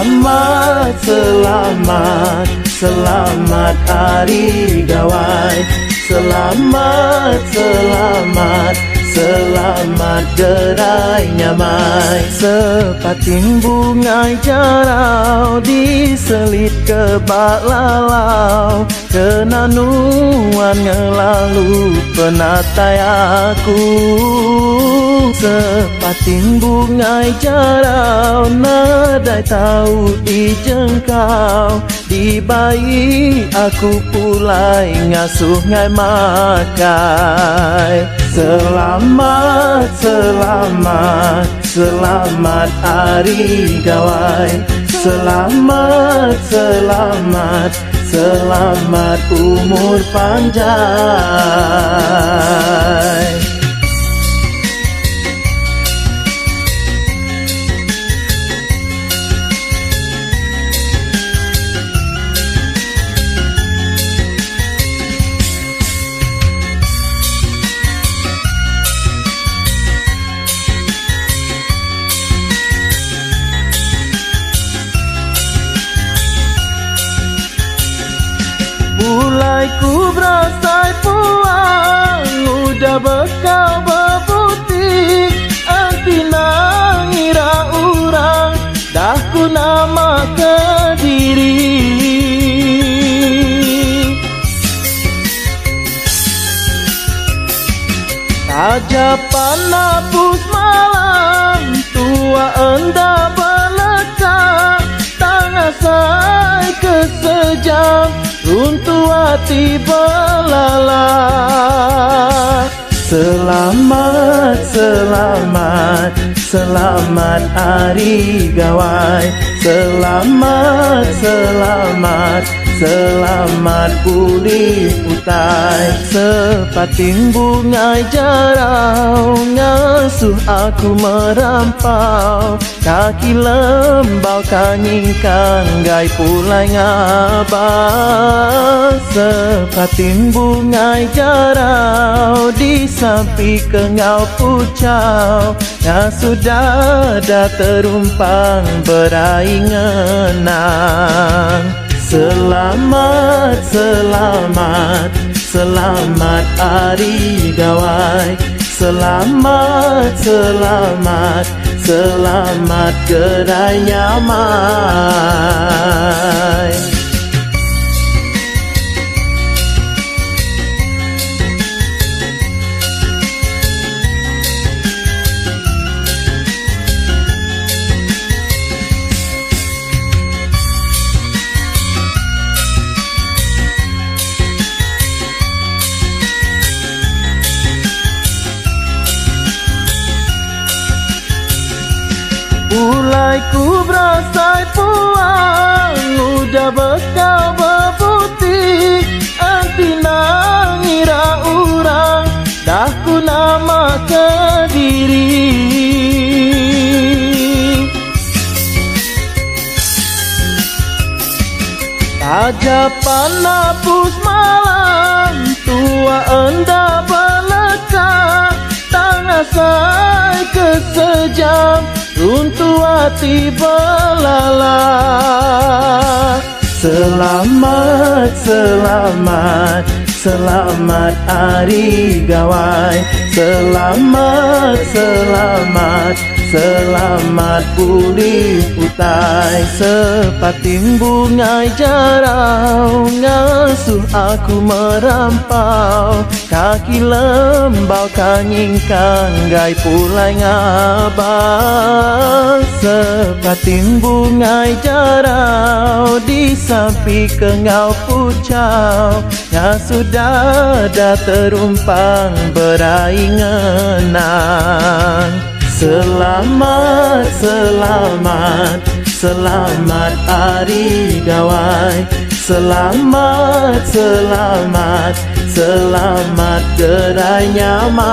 Selamat, selamat, selamat Hari Gawai. Selamat, selamat, selamat gerai nyamai. Sepating bungai jarau diselit ke bak lalau, kena nuan ngelalu penatai aku. Sepating bungai jarau nadai tahu dijengkau, di bayi aku pulai ngasuh ngai makai. Selamat, selamat, selamat Hari Gawai. Selamat, selamat, selamat umur panjang. Mulai ku berasai pulang, udah bekal berputih, anti nangira urang, dah ku nama ke diri. Tajapan napus malam, tua enda belekang, tangasai kesejam, runtuh hati belala. Selamat, selamat, selamat Hari Gawai. Selamat, selamat, selamat pulih utai. Sepating bungai jarau ngasuh aku merampau, kaki lembau kanyingkan gai pulai ngabas. Sepating bungai jarau di sampi kengau pucau, yang sudah dah terumpang berai ngenang. Selamat, selamat, selamat Hari Gawai. Selamat, selamat, selamat gerai nyamai. Mulai ku berasai pulang, udah bekal berputih, anti nangira urang, dah ku nama ke diri. Tajapan napus malam, tua enda belekang, tangasai kesejam, runtuh hati belala. Selamat, selamat, selamat Hari Gawai. Selamat, selamat, selamat pulih utai. Sepating bungai jarau ngasuh aku merampau, kaki lembau kanyingkan gai pulai ngabas. Sepating bungai jarau di sampi kengau pucau, yang sudah dah terumpang berai ngenang. Selamat, selamat, selamat Hari Gawai. Selamat, selamat, selamat gerai nyamai.